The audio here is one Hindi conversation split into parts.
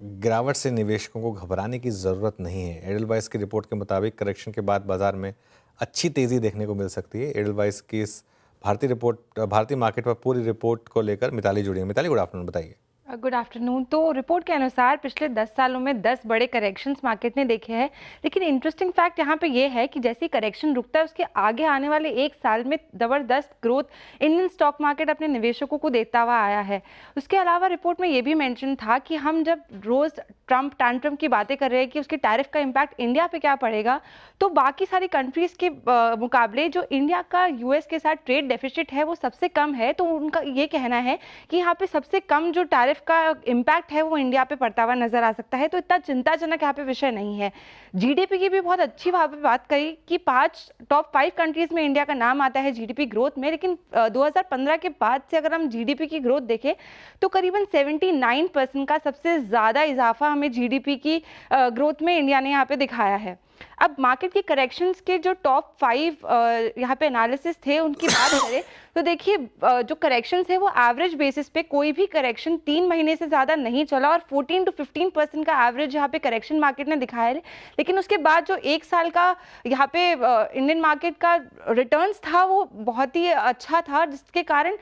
गिरावट से निवेशकों को घबराने की ज़रूरत नहीं है। एडलवाइस की रिपोर्ट के मुताबिक करेक्शन के बाद बाजार में अच्छी तेज़ी देखने को मिल सकती है। एडलवाइस की इस भारतीय मार्केट पर पूरी रिपोर्ट को लेकर मिताली जुड़ी है। मिताली, गुड आफ्टरनून, बताइए। Good afternoon. तो रिपोर्ट के अनुसार पिछले 10 सालों में 10 बड़े करेक्शंस मार्केट ने देखे हैं। लेकिन इंटरेस्टिंग फैक्ट यहाँ पे ये है कि जैसे ही करेक्शन रुकता है उसके आगे आने वाले एक साल में ज़बरदस्त ग्रोथ इंडियन स्टॉक मार्केट अपने निवेशकों को देता हुआ आया है। उसके अलावा रिपोर्ट में ये भी मेंशन था कि हम जब रोज़ ट्रम्प टैंट्रम की बातें कर रहे हैं कि उसके टैरिफ का इम्पैक्ट इंडिया पे क्या पड़ेगा, तो बाकी सारी कंट्रीज़ के मुकाबले जो इंडिया का यूएस के साथ ट्रेड डेफिसिट है वो सबसे कम है। तो उनका ये कहना है कि यहाँ पे सबसे कम जो टैरिफ का इम्पैक्ट है वो इंडिया पे पड़ता हुआ नजर आ सकता है। तो इतना चिंताजनक यहाँ पे विषय नहीं है। जीडीपी की भी बहुत अच्छी वहाँ पे बात करी कि टॉप 5 कंट्रीज में इंडिया का नाम आता है जीडीपी ग्रोथ में। लेकिन 2015 के बाद से अगर हम जीडीपी की ग्रोथ देखें तो करीबन 79% का सबसे ज्यादा इजाफा हमें जीडीपी की ग्रोथ में इंडिया ने यहाँ पे दिखाया है। अब मार्केट की करेक्शंस के जो टॉप 5 यहाँ पे एनालिसिस थे उनकी बात करें तो देखिए जो करेक्शंस है वो एवरेज बेसिस पे कोई भी करेक्शन 3 महीने से ज़्यादा नहीं चला और 14 to 15% का एवरेज यहाँ पे करेक्शन मार्केट ने दिखाया है। लेकिन उसके बाद जो एक साल का यहाँ पे इंडियन मार्केट का रिटर्न्स था वो बहुत ही अच्छा था, जिसके कारण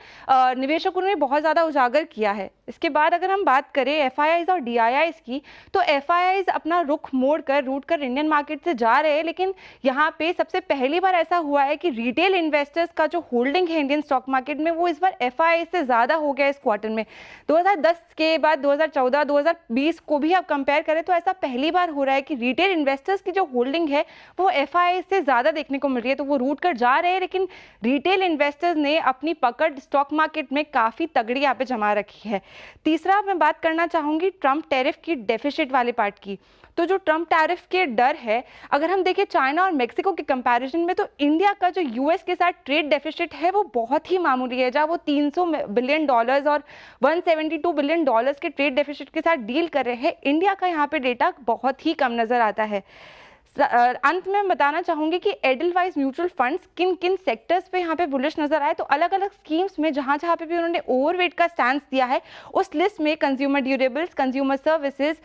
निवेशकों ने बहुत ज़्यादा उजागर किया है। इसके बाद अगर हम बात करें एफआईआईज और डीआईआईज की, तो एफआईआईज अपना रुख मोड़ कर रूट कर इंडियन मार्केट से जा रहे हैं। लेकिन यहाँ पे सबसे पहली बार ऐसा हुआ है कि रिटेल इन्वेस्टर्स का जो होल्डिंग है इंडियन स्टॉक मार्केट में वो इस बार एफआईआई से ज्यादा हो गया इस क्वार्टर में। 2010 के बाद 2014 2020 को भी आप कंपेयर करें तो ऐसा पहली बार हो रहा है कि रिटेल इन्वेस्टर्स की जो होल्डिंग है वो एफआईआई से ज्यादा देखने को मिल रही है। तो वो रूट कर जा रहे हैं, लेकिन रिटेल इन्वेस्टर्स ने अपनी पकड़ स्टॉक मार्केट में काफी तगड़ी यहाँ पे जमा रखी है। तीसरा मैं बात करना चाहूंगी ट्रम्प टैरिफ की डेफिसिट वाले पार्ट की। तो जो ट्रम्प टैरिफ के डर है, अगर हम देखें चाइना और मेक्सिको के कंपैरिजन में, तो इंडिया का जो यूएस के साथ ट्रेड डेफिसिट है वो बहुत ही मामूली है। जहां वो 300 बिलियन डॉलर्स और 172 बिलियन डॉलर्स के ट्रेड डेफिसिट के साथ डील कर रहे हैं, इंडिया का यहाँ पे डेटा बहुत ही कम नजर आता है। अंत में बताना चाहूंगी कि एडलवाइस म्यूचुअल फंड्स किन किन सेक्टर्स पे यहाँ पे बुलिश नजर आए। तो अलग अलग स्कीम्स में जहां जहां पे भी उन्होंने ओवरवेट का स्टैंड दिया है उस लिस्ट में consumer durables, consumer services,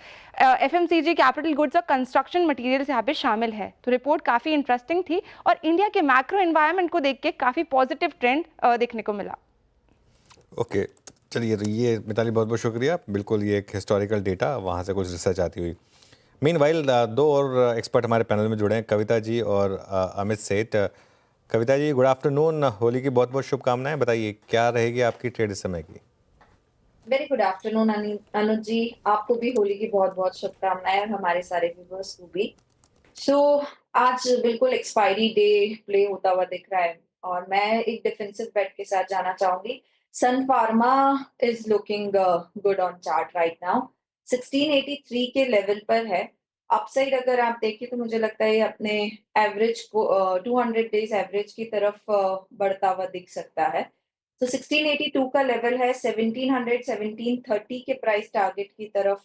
FMCG, capital goods और कंस्ट्रक्शन मटेरियल्स यहाँ पे शामिल है। तो रिपोर्ट काफी इंटरेस्टिंग थी और इंडिया के मैक्रो एनवायरनमेंट को देख के काफी पॉजिटिव ट्रेंड देखने को मिला। ओके, चलिए, तो ये मिताली बहुत बहुत शुक्रिया। बिल्कुल, ये एक हिस्टोरिकल डेटा, वहाँ से कुछ रिसर्च आती हुई। मीनवाइल दो और एक्सपर्ट हमारे पैनल में जुड़े हैं, कविता जी और अमित सेठ। कविता जी, गुड आफ्टरनून, होली की बहुत बहुत शुभकामनाएं। बताइए, क्या रहेगी आपकी ट्रेड इस समय की? वेरी गुड आफ्टरनून अनुज जी, आपको भी होली की बहुत बहुत शुभकामनाएं और हमारे सारे व्यूअर्स को भी। सो आज बिल्कुल एक्सपायरी डे प्ले होता हुआ दिख रहा है और मैं एक डिफेंसिव बेट के साथ जाना चाहूंगी। Sun Pharma is looking good on chart right now. 1683 के लेवल पर है। अपसाइड अगर आप देखें तो मुझे लगता है ये अपने एवरेज को 200 डेज एवरेज की तरफ बढ़ता हुआ दिख सकता है। तो 1682 का लेवल है, 1700 1730 के प्राइस टारगेट की तरफ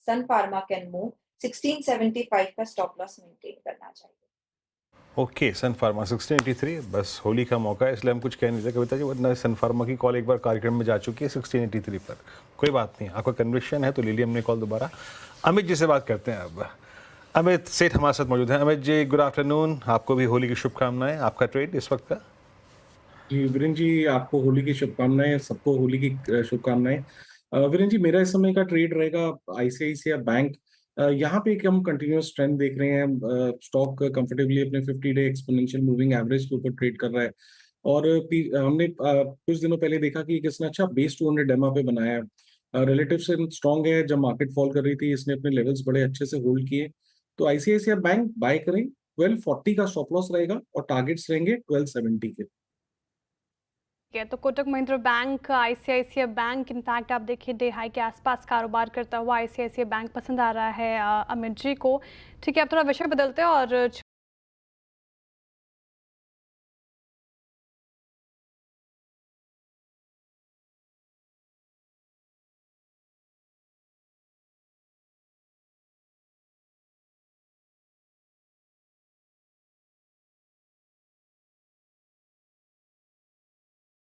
सन फार्मा कैन मूव। 1675 का स्टॉप लॉस मेंटेन करना चाहिए। ओके, सन फार्मा 1683, बस होली का मौका है इसलिए हम कुछ कह नहीं सकते कविता जी, वरना सन फार्मा की कॉल एक बार कार्यक्रम में जा चुकी है 1683 पर। कोई बात नहीं, आपका कन्विक्शन है तो ले लिया हमने कॉल दोबारा। अमित जी से बात करते हैं अब। अमित सेठ हमारे साथ मौजूद हैं। अमित जी, गुड आफ्टरनून, आपको भी होली की शुभकामनाएं। आपका ट्रेड इस वक्त का? जी वीरेंद्र जी, आपको होली की शुभकामनाएं, सबको होली की शुभकामनाएं। वीरेंद्र जी, मेरा इस समय का ट्रेड रहेगा आईसीआईसीआई बैंक। यहाँ पे एक हम कंटिन्यूअस ट्रेंड देख रहे हैं। स्टॉक कंफर्टेबली अपने 50 डे एक्सपोनेंशियल मूविंग एवरेज के ऊपर ट्रेड कर रहा है और हमने कुछ दिनों पहले देखा कि इसने अच्छा बेस 200 डेमा पे बनाया है। रिलेटिव से स्ट्रॉन्ग है। जब मार्केट फॉल कर रही थी इसने अपने लेवल्स बड़े अच्छे से होल्ड किए। तो आईसीआईसीआई बैंक बाय करें। 1240 का स्टॉप लॉस रहेगा और टारगेट्स रहेंगे 1270 के। तो Kotak Mahindra bank, ICICI bank, in fact आप देखिए डे हाई के आसपास कारोबार करता हुआ आईसीआईसीआई बैंक पसंद आ रहा है अमित जी को। ठीक है, अब थोड़ा विषय बदलते हैं और